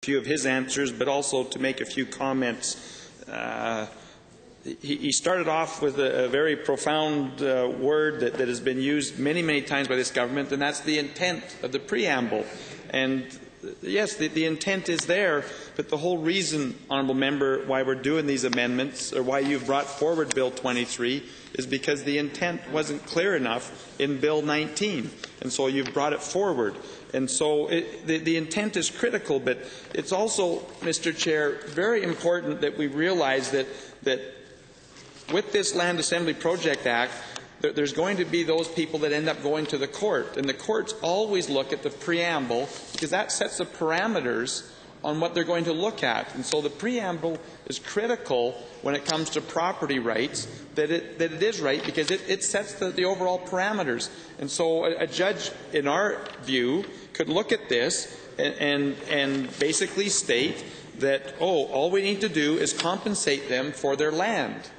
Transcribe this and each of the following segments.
few of his answers, but also to make a few comments. He started off with a very profound word that has been used many, many times by this government, and that's the intent of the preamble. And yes, the intent is there, but the whole reason, Honourable Member, why we're doing these amendments, or why you've brought forward Bill 23, is because the intent wasn't clear enough in Bill 19, and so you've brought it forward. And so the intent is critical, but it's also, Mr. Chair, very important that we realize that with this Land Assembly Project Act, there's going to be those people that end up going to the court. And the courts always look at the preamble because that sets the parameters on what they're going to look at. And so the preamble is critical when it comes to property rights, that it is right because it sets the overall parameters. And so a judge, in our view, could look at this and basically state that, all we need to do is compensate them for their land.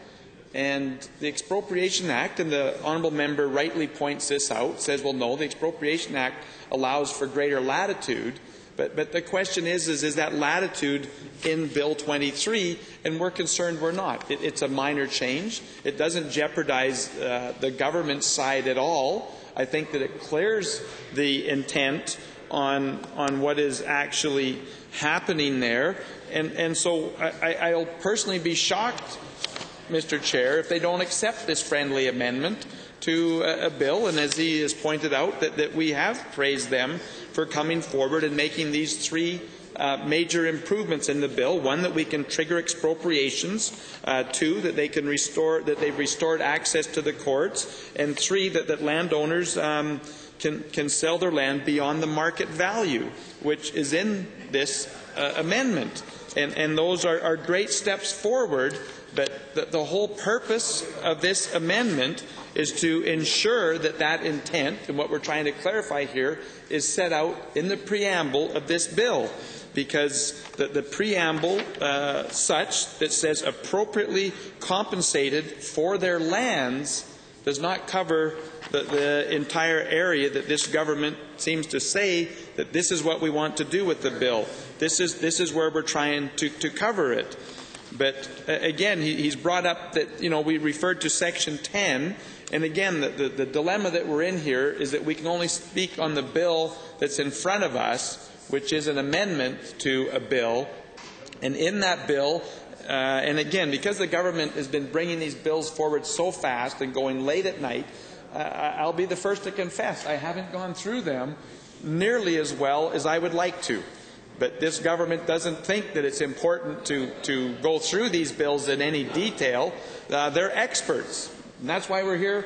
And the Expropriation Act, and the Honourable Member rightly points this out, says, well, no, the Expropriation Act allows for greater latitude. But the question is that latitude in Bill 23? And we're concerned we're not. It's a minor change. It doesn't jeopardize the government's side at all. I think that it clears the intent on what is actually happening there. And so I'll personally be shocked, Mr. Chair, if they don't accept this friendly amendment to a bill. And as he has pointed out, that we have praised them for coming forward and making these three major improvements in the bill. One, that we can trigger expropriations. Two, that they can restore, that they've restored access to the courts. And three, that landowners can sell their land beyond the market value, which is in this amendment. And those are great steps forward. But the whole purpose of this amendment is to ensure that intent, and what we're trying to clarify here, is set out in the preamble of this bill. Because the preamble such that says appropriately compensated for their lands does not cover the entire area that this government seems to say that this is what we want to do with the bill. This is where we're trying to cover it. But again, he's brought up that, we referred to Section 10, and again, the dilemma that we're in here is that we can only speak on the bill that's in front of us, which is an amendment to a bill. And in that bill, and again, because the government has been bringing these bills forward so fast and going late at night, I'll be the first to confess I haven't gone through them nearly as well as I would like to. But this government doesn't think that it's important to go through these bills in any detail. They're experts. And that's why we're here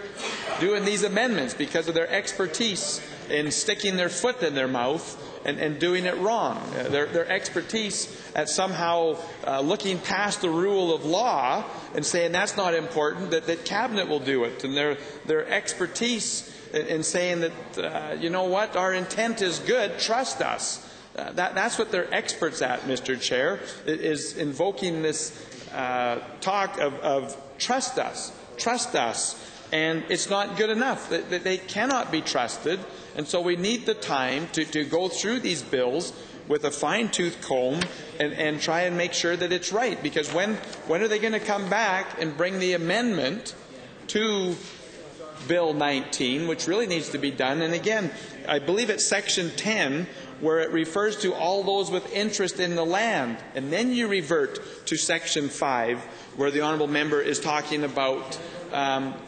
doing these amendments, because of their expertise in sticking their foot in their mouth and doing it wrong. Their expertise at somehow looking past the rule of law and saying that's not important, that Cabinet will do it. And their expertise in saying that, you know what, our intent is good, trust us. That's what they're experts at, Mr. Chair, is invoking this talk of trust us, and it's not good enough. They cannot be trusted, and so we need the time to go through these bills with a fine-tooth comb and try and make sure that it's right. Because when are they going to come back and bring the amendment to Bill 19, which really needs to be done? And again, I believe it's Section 10, where it refers to all those with interest in the land. And then you revert to Section 5, where the Honourable Member is talking about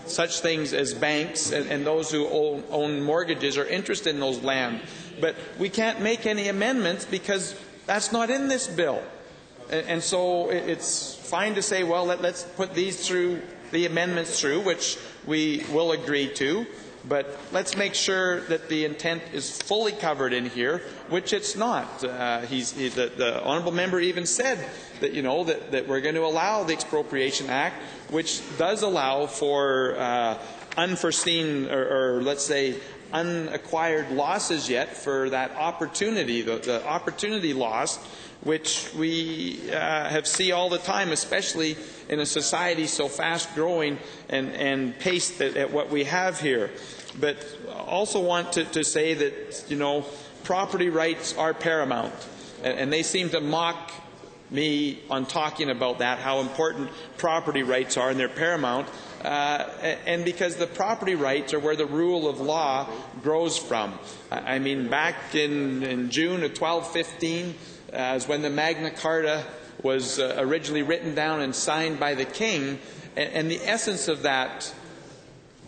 such things as banks and those who own mortgages or interest in those land. But we can't make any amendments because that's not in this bill. And so it's fine to say, well, let's put these through, the amendments through, which we will agree to. But let's make sure that the intent is fully covered in here, which it's not. The Honourable Member even said that, that we're going to allow the Expropriation Act, which does allow for unforeseen or let's say unacquired losses yet for that opportunity, the opportunity loss, which we see all the time, especially in a society so fast-growing and paced at what we have here. But also want to say that, property rights are paramount. and they seem to mock me on talking about that, how important property rights are, and they're paramount. And because the property rights are where the rule of law grows from. I mean, back in June of 1215 is when the Magna Carta was originally written down and signed by the king, and the essence of that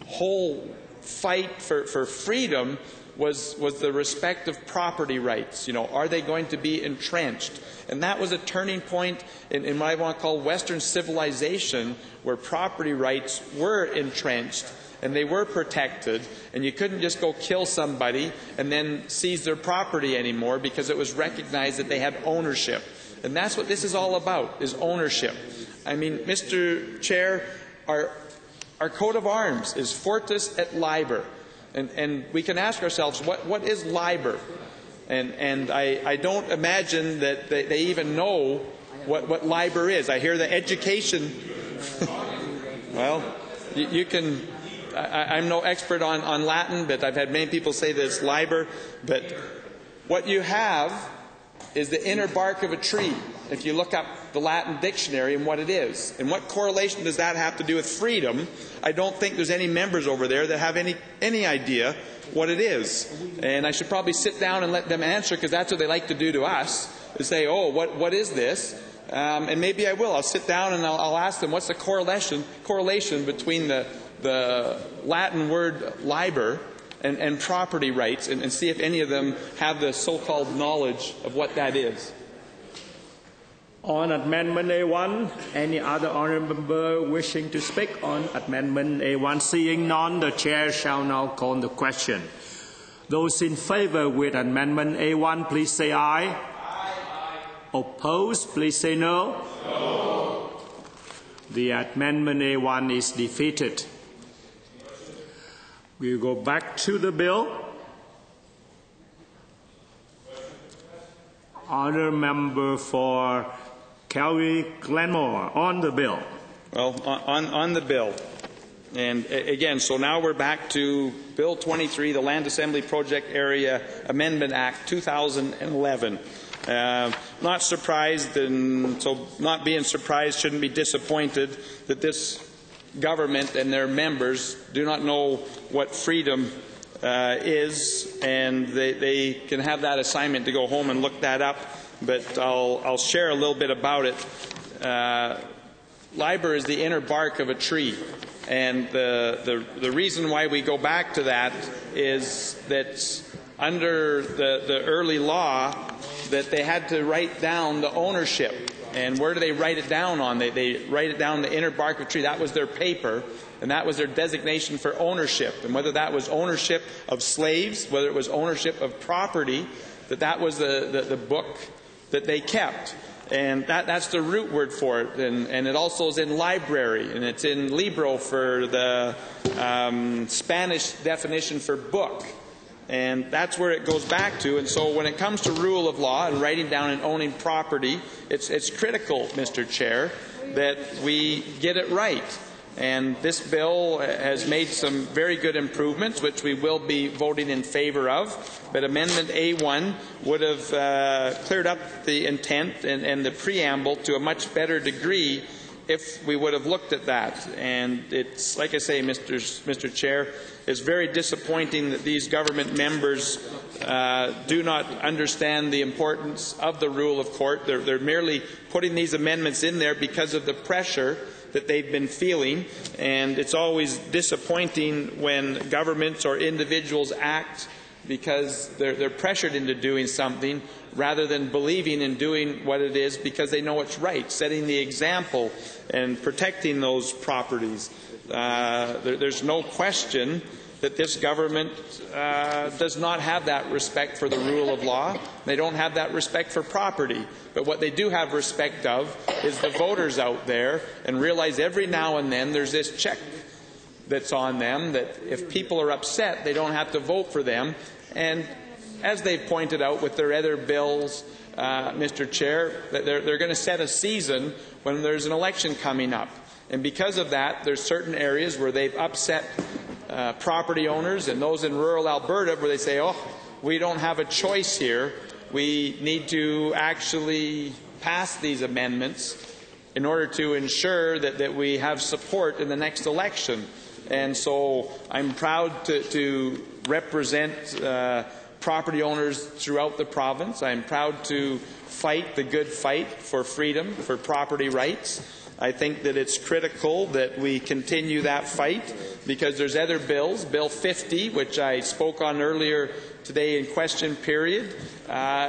whole fight for freedom was the respect of property rights. You know, are they going to be entrenched? And that was a turning point in what I want to call Western civilization, where property rights were entrenched and they were protected, and you couldn't just go kill somebody and then seize their property anymore because it was recognized that they had ownership. And that's what this is all about, is ownership. I mean, Mr. Chair, our coat of arms is Fortis et Liber. And we can ask ourselves, what is Liber? And I don't imagine that they even know what Liber is. I hear the education. Well, you can. I'm no expert on Latin, but I've had many people say that it's Liber. But what you have is the inner bark of a tree. If you look up the Latin dictionary and what it is. And what correlation does that have to do with freedom? I don't think there's any members over there that have any idea what it is. And I should probably sit down and let them answer, because that's what they like to do to us, to say, oh, what is this? And maybe I will. I'll sit down and I'll ask them, what's the correlation between the Latin word liber and property rights, and see if any of them have the so-called knowledge of what that is. On Amendment A1, any other honourable member wishing to speak on Amendment A1? Seeing none, the Chair shall now call the question. Those in favour with Amendment A1, please say aye. Aye. Opposed, please say no. No. The Amendment A1 is defeated. We'll go back to the bill. Honour member for Calgary-Glenmore on the bill. Well, on the bill. And again, so now we're back to Bill 23, the Land Assembly Project Area Amendment Act 2011. Not surprised, and so not being surprised, shouldn't be disappointed that this government and their members do not know what freedom is, and they can have that assignment to go home and look that up. But I'll share a little bit about it. Liber is the inner bark of a tree, and the reason why we go back to that is that under the early law, that they had to write down the ownership. And where do they write it down on? They write it down the inner bark of a tree. That was their paper, and that was their designation for ownership. And whether that was ownership of slaves, whether it was ownership of property, that was the book that they kept. And that's the root word for it. And it also is in library, and it's in libro for the Spanish definition for book. And that's where it goes back to. And so when it comes to rule of law and writing down and owning property, it's critical, Mr. Chair, that we get it right. And this bill has made some very good improvements, which we will be voting in favour of. But Amendment A1 would have cleared up the intent and the preamble to a much better degree if we would have looked at that. And it's, like I say, Mr. Chair, it's very disappointing that these government members do not understand the importance of the rule of court. They're merely putting these amendments in there because of the pressure that they've been feeling, and it's always disappointing when governments or individuals act because they're pressured into doing something rather than believing in doing what it is because they know it's right, setting the example and protecting those properties. There's no question that this government does not have that respect for the rule of law. They don't have that respect for property. But what they do have respect of is the voters out there, and realize every now and then there's this check that's on them, that if people are upset, they don't have to vote for them. And as they've pointed out with their other bills, Mr. Chair, that they're going to set a season when there's an election coming up. And because of that, there's certain areas where they've upset property owners and those in rural Alberta where they say, oh, we don't have a choice here. we need to actually pass these amendments in order to ensure that we have support in the next election. And so I'm proud to represent property owners throughout the province. I'm proud to fight the good fight for freedom, for property rights. I think that it's critical that we continue that fight because there's other bills. Bill 50, which I spoke on earlier today in question period,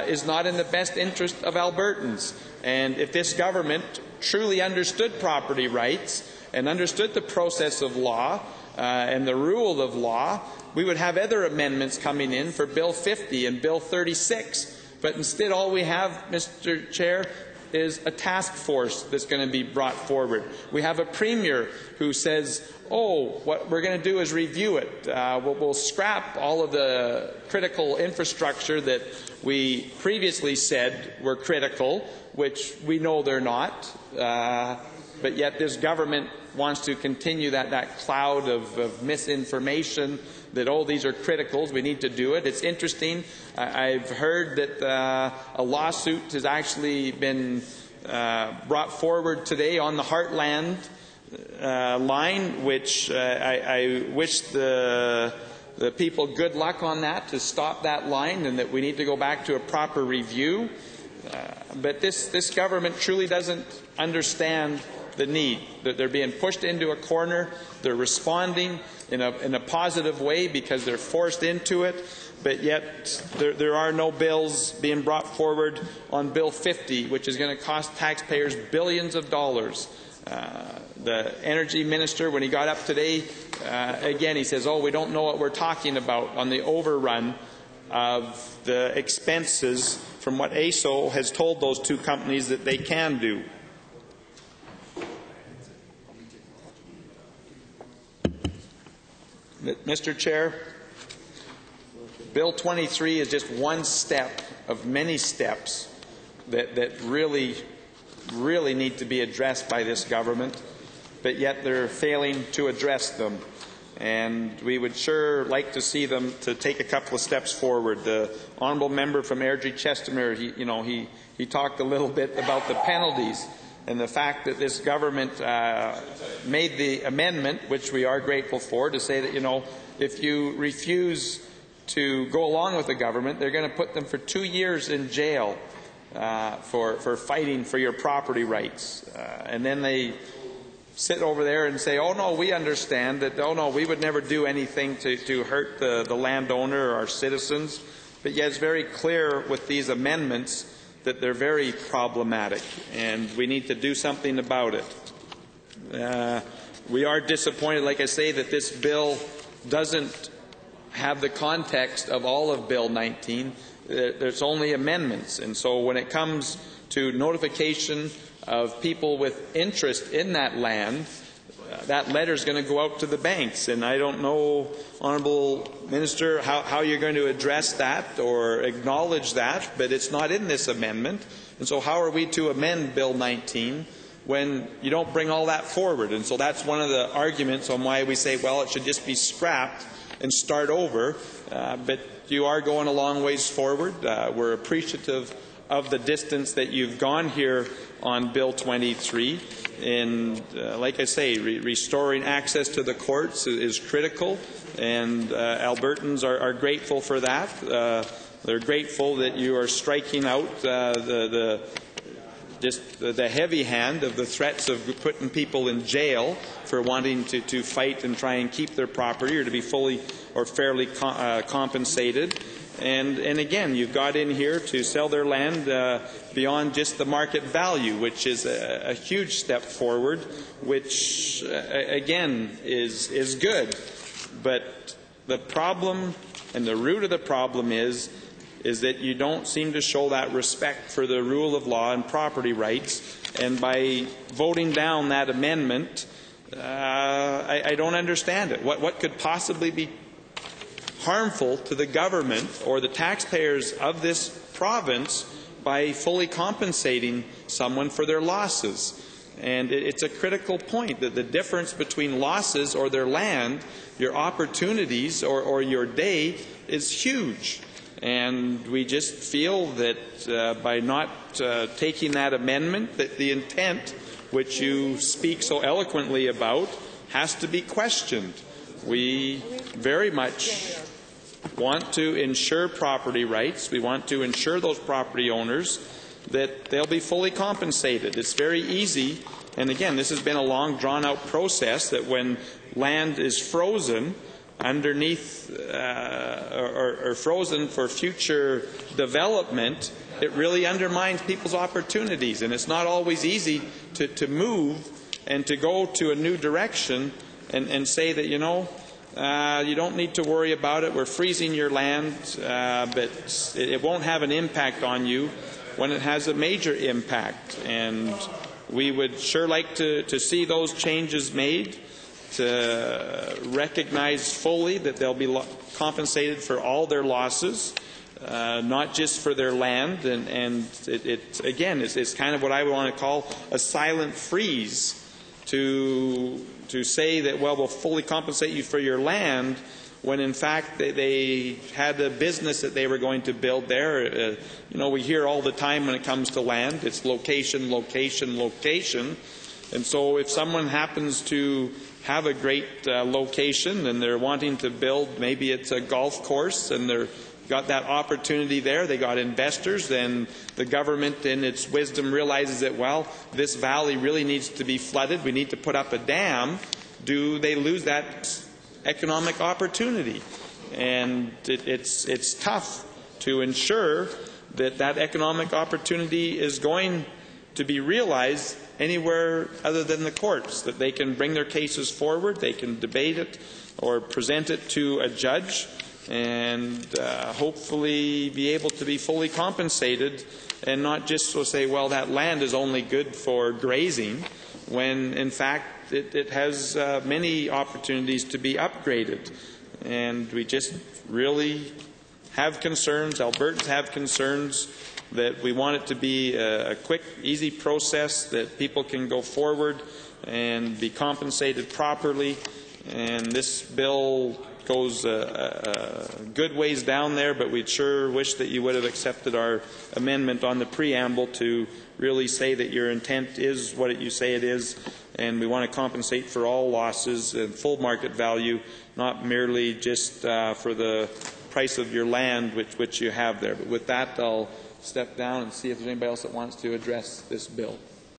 is not in the best interest of Albertans. And if this government truly understood property rights and understood the process of law and the rule of law, we would have other amendments coming in for Bill 50 and Bill 36. But instead, all we have, Mr. Chair, is a task force that's going to be brought forward. We have a premier who says, oh, what we're going to do is review it. We'll scrap all of the critical infrastructure that we previously said were critical, which we know they're not. But yet this government wants to continue that cloud of misinformation that, oh, these are criticals, we need to do it. It's interesting. I've heard that a lawsuit has actually been brought forward today on the Heartland line, which I wish the people good luck on that, to stop that line, and that we need to go back to a proper review. But this government truly doesn't understand the need. That they're being pushed into a corner. They're responding in a positive way because they're forced into it. But yet there are no bills being brought forward on Bill 50, which is going to cost taxpayers billions of dollars. The energy minister, when he got up today, again he says, oh, we don't know what we're talking about on the overrun of the expenses from what AESO has told those two companies that they can do. Mr. Chair, Bill 23 is just one step of many steps that really need to be addressed by this government, but yet they're failing to address them. And we would sure like to see them to take a couple of steps forward. The honourable member from Airdrie-Chestermere, he talked a little bit about the penalties and the fact that this government made the amendment, which we are grateful for, to say that, if you refuse to go along with the government, they're going to put them for 2 years in jail for fighting for your property rights. And then they sit over there and say, oh no, we understand that, oh no, we would never do anything to hurt the landowner or our citizens. But yet it's very clear with these amendments that they're very problematic, and we need to do something about it. We are disappointed, like I say, that this bill doesn't have the context of all of Bill 19. There's only amendments, and so when it comes to notification of people with interest in that land, that letter is going to go out to the banks. And I don't know, Honourable Minister, how you're going to address that or acknowledge that, but it's not in this amendment. And so how are we to amend Bill 19 when you don't bring all that forward? And so that's one of the arguments on why we say, well, it should just be scrapped and start over. But you are going a long ways forward. We're appreciative of the distance that you've gone here on Bill 23. And like I say, restoring access to the courts is critical, and Albertans are grateful for that. They're grateful that you are striking out the heavy hand of the threats of putting people in jail for wanting to fight and try and keep their property or to be fully or fairly compensated. And again, you've got in here to sell their land beyond just the market value, which is a huge step forward, which again is good. But the problem and the root of the problem is that you don't seem to show that respect for the rule of law and property rights. And by voting down that amendment, I don't understand it. What could possibly be harmful to the government or the taxpayers of this province by fully compensating someone for their losses? And it's a critical point that the difference between losses or their land, your opportunities or your day is huge. And we just feel that by not taking that amendment, that the intent, which you speak so eloquently about, has to be questioned. We very much want to ensure property rights. We want to ensure those property owners that they'll be fully compensated. It's very easy, and again, this has been a long, drawn-out process, that when land is frozen underneath or frozen for future development, it really undermines people's opportunities, and it's not always easy to move and to go to a new direction and say that, you don't need to worry about it. We're freezing your land, but it won't have an impact on you, when it has a major impact. And we would sure like to see those changes made, to recognize fully that they'll be compensated for all their losses, not just for their land. And it's kind of what I want to call a silent freeze, to say that, well, we'll fully compensate you for your land, when in fact they had a business that they were going to build there. We hear all the time when it comes to land, it's location, location, location. And so if someone happens to have a great location and they're wanting to build, maybe it's a golf course, and they're got that opportunity there, they got investors, then the government in its wisdom realizes that, well, this valley really needs to be flooded, we need to put up a dam. Do they lose that economic opportunity? And it's tough to ensure that economic opportunity is going to be realized anywhere other than the courts, that they can bring their cases forward, they can debate it or present it to a judge, and hopefully be able to be fully compensated, and not just so say, well, that land is only good for grazing, when in fact it has many opportunities to be upgraded. And we just really have concerns, Albertans have concerns, that we want it to be a quick, easy process, that people can go forward and be compensated properly. And this bill goes a good ways down there, but we'd sure wish that you would have accepted our amendment on the preamble to really say that your intent is what you say it is, and we want to compensate for all losses and full market value, not merely just for the price of your land which you have there. But with that, I'll step down and see if there's anybody else that wants to address this bill.